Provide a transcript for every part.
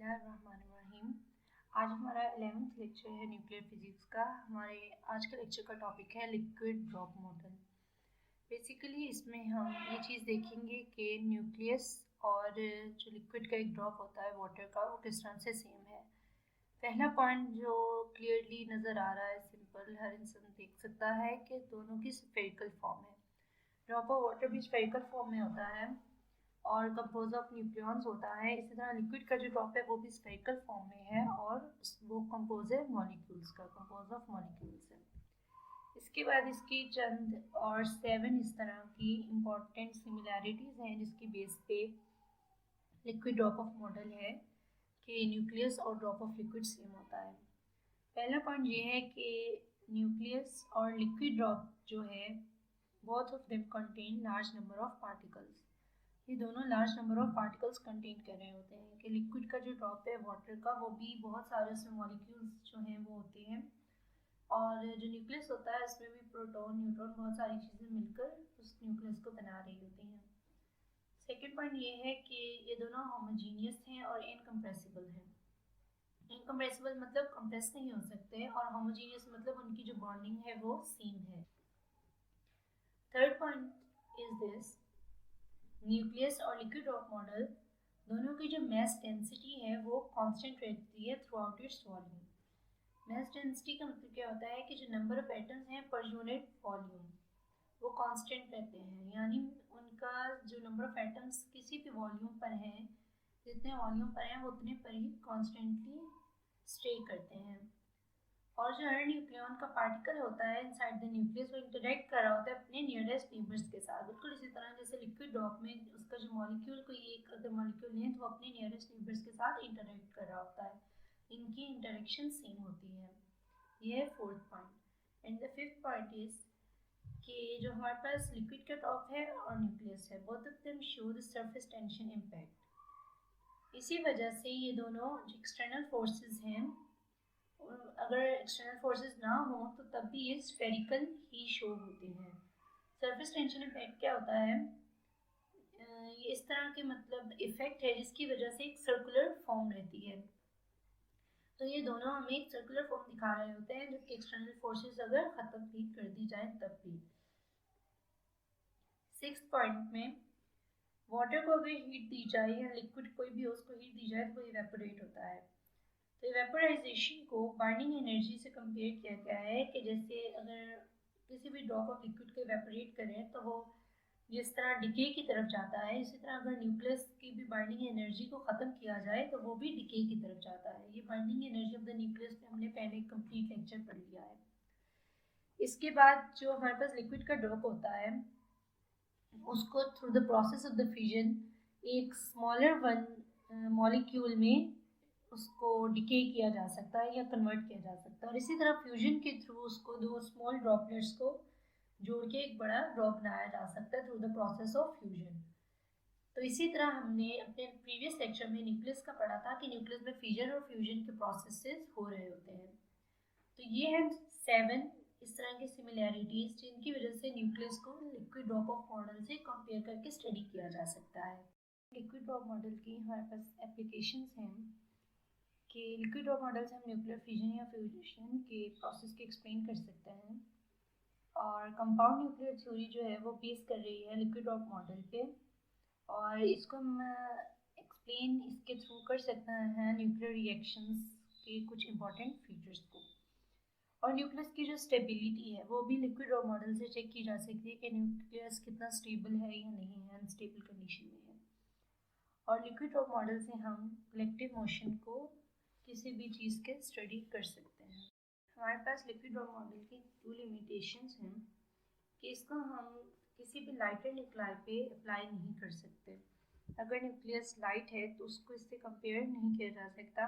बिस्मिल्लाहिर्रहमानिर्रहीम। आज हमारा 11th लेक्चर है न्यूक्लियर फिजिक्स का। हमारे आज के लेक्चर का टॉपिक है लिक्विड ड्रॉप मॉडल। बेसिकली इसमें हम ये चीज़ देखेंगे कि न्यूक्लियस और जो लिक्विड का एक ड्रॉप होता है वाटर का, वो किस तरह से सेम है। पहला पॉइंट जो क्लियरली नज़र आ रहा है, सिंपल हर इंसान देख सकता है कि दोनों की स्फेरिकल फॉर्म है। ड्रॉप ऑफ वाटर भी स्फेरिकल फॉर्म में होता है और कंपोज ऑफ न्यूक्लियॉन्स होता है। इसी तरह लिक्विड का जो ड्रॉप है वो भी स्फेरिकल फॉर्म में है और वो कंपोज है मॉलिक्यूल्स का, कंपोज ऑफ मॉलिक्यूल्स है। इसके बाद इसकी चंद और 7 इस तरह की इम्पॉर्टेंट सिमिलैरिटीज़ हैं जिसकी बेस पे लिक्विड ड्रॉप ऑफ मॉडल है कि न्यूक्लियस और ड्रॉप ऑफ लिक्विड सेम होता है। पहला पॉइंट ये है कि न्यूक्लियस और लिक्विड ड्रॉप जो है both of them contain large number of particles. ये दोनों large number of particles contain कर रहे होते हैं कि लिक्विड का जो ड्रॉप है वाटर का वो भी बहुत सारे उसमें मॉलिक्यूल्स जो हैं वो होते हैं, और जो न्यूक्लियस होता है इसमें भी प्रोटॉन न्यूट्रॉन बहुत सारी चीज़ें मिलकर उस न्यूक्लियस को बना रही होती हैं। सेकेंड पॉइंट ये है कि ये दोनों होमोजीनियस हैं और इनकम्प्रेसिबल हैं। इनकम्प्रेसिबल मतलब कंप्रेस नहीं हो सकते, और होमोजीनियस मतलब उनकी जो बॉन्डिंग है वो सेम है। Third point is this, nucleus और लिक्विड ड्रॉप मॉडल दोनों की जो मास डेंसिटी है वो कांस्टेंट रहती है through out its volume. Mass density का मतलब क्या होता है कि जो नंबर ऑफ एटम्स हैं पर यूनिट वॉल्यूम वो कांस्टेंट रहते हैं, यानी उनका जो नंबर ऑफ एटम्स किसी भी वॉल्यूम पर हैं, जितने वॉल्यूम पर हैं वो उतने पर ही कॉन्स्टेंटली स्टे करते हैं। और जो हर न्यूक्लियॉन का पार्टिकल होता है इनसाइड द न्यूक्लियस वो इंटरेक्ट कर रहा होता है अपने नियरेस्ट नेबर्स के साथ, बिल्कुल इसी तरह जैसे लिक्विड ड्रॉप में उसका जो मॉलिक्यूल कोई एक अगर मॉलिक्यूल लें तो वो अपने नियरेस्ट नेबर्स के साथ इंटरेक्ट कर रहा होता है, इनकी इंटरेक्शन सेम होती है। ये है fourth point. And the fifth point is कि जो हमारे पास लिक्विड का ड्रॉप है और न्यूक्लियस है, both of them show the surface tension impact. इसी वजह से ये दोनों जो एक्सटर्नल फोर्सेस हैं, अगर एक्सटर्नल फोर्सेस ना हो तो तब भी ये स्फेरिकल ही शो होते हैं। सरफेस टेंशन इफेक्ट क्या होता है, ये इस तरह के मतलब इफेक्ट है जिसकी वजह से एक सर्कुलर फॉर्म रहती है। तो ये दोनों हमें एक सर्कुलर फॉर्म दिखा रहे होते हैं जबकि एक्सटर्नल फोर्सेस अगर ख़त्म भी कर दी जाए तब भी। सिक्स्थ पॉइंट में, वाटर को अगर हीट दी जाए या लिक्विड कोई भी हो उसको हीट दी जाए तो वो इवेपोरेट होता है। तो इवेपोराइजेशन को बाइंडिंग एनर्जी से कंपेयर किया गया है कि जैसे अगर किसी भी ड्रॉप ऑफ लिक्विड को इवेपोरेट करें तो वो जिस तरह डिके की तरफ जाता है, इसी तरह अगर न्यूक्लियस की भी बाइंडिंग एनर्जी को ख़त्म किया जाए तो वो भी डिके की तरफ जाता है। ये binding energy of the nucleus पे हमने पहले कंप्लीट लेक्चर पढ़ लिया है। इसके बाद जो हमारे पास लिक्विड का ड्रॉप होता है उसको through the process of the fusion एक स्मॉलर वन मॉलिक्यूल में उसको डिके किया जा सकता है या कन्वर्ट किया जा सकता है, और इसी तरह फ्यूजन के थ्रू उसको दो स्मॉल ड्रॉपलेट्स को जोड़ के एक बड़ा ड्रॉप बनाया जा सकता है through the process of fusion. तो इसी तरह हमने अपने प्रीवियस लेक्चर में न्यूक्लियस का पढ़ा था कि न्यूक्लियस में फ्यूजन और फ्यूजन के प्रोसेसेस हो रहे होते हैं। तो ये हैं 7 इस तरह की सिमिलैरिटीज़ जिनकी वजह से न्यूक्लियस को लिक्विड ड्रॉप ऑफ मॉडल से कंपेयर करके स्टडी किया जा सकता है। लिक्विड ड्रॉप मॉडल की हमारे पास एप्लीकेशंस हैं कि लिक्विड ड्रॉप मॉडल से हम न्यूक्लियर फिजन या फ्यूजन के प्रोसेस को एक्सप्लेन कर सकते हैं, और कंपाउंड न्यूक्लियर थ्योरी जो है वो बेस कर रही है लिक्विड ड्रॉप मॉडल पे, और इसको हम एक्सप्लेन इसके थ्रू कर सकते हैं न्यूक्लियर रिएक्शंस के कुछ इंपॉर्टेंट फीचर्स को। और न्यूक्लियस की जो स्टेबिलिटी है वो भी लिक्विड ड्रॉप मॉडल से चेक की जा सकती है कि न्यूक्लियस कितना स्टेबल है या नहीं है, अनस्टेबल कंडीशन में है। और लिक्विड ड्रॉप मॉडल से हम कलेक्टिव मोशन को किसी भी चीज़ के स्टडी कर सकते हैं। हमारे पास लिक्विड ड्रॉप मॉडल की 2 लिमिटेशंस हैं कि इसको हम किसी भी लाइटर न्यूक्लाई पे अप्लाई नहीं कर सकते। अगर न्यूक्लियस लाइट है तो उसको इससे कंपेयर नहीं किया जा सकता,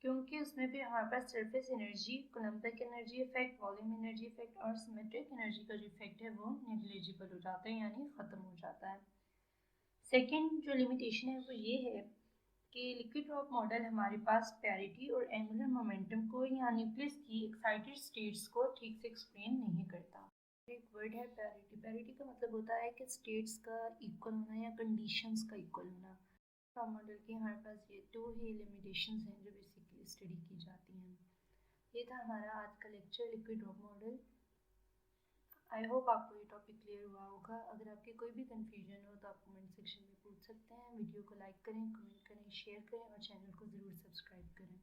क्योंकि उसमें भी हमारे पास surface energy, coulombic energy effect, volume energy effect और सिमेट्रिक एनर्जी का जो इफेक्ट है वो नेग्लिजिबल हो जाता है, यानी ख़त्म हो जाता है। सेकेंड जो लिमिटेशन है वो ये है कि लिक्विड ड्रॉप मॉडल हमारे पास पैरिटी और एंगुलर मोमेंटम को या न्यूक्लियस की एक्साइटेड स्टेट्स को ठीक से एक्सप्लेन नहीं करता। एक वर्ड है पैरिटी। पैरिटी का मतलब होता है कि स्टेट्स का इक्वल होना या कंडीशंस का इक्वल होना। ड्रॉप मॉडल की हमारे पास ये 2 ही लिमिटेशंस हैं जो बेसिकली स्टडी की जाती हैं। ये था हमारा आज का lecture liquid drop model. I hope आपको ये टॉपिक क्लियर हुआ होगा। अगर आपकी कोई भी कन्फ्यूजन हो तो आप कमेंट सेक्शन में पूछ सकते हैं। वीडियो को लाइक करें, कमेंट करें, शेयर करें और चैनल को ज़रूर सब्सक्राइब करें।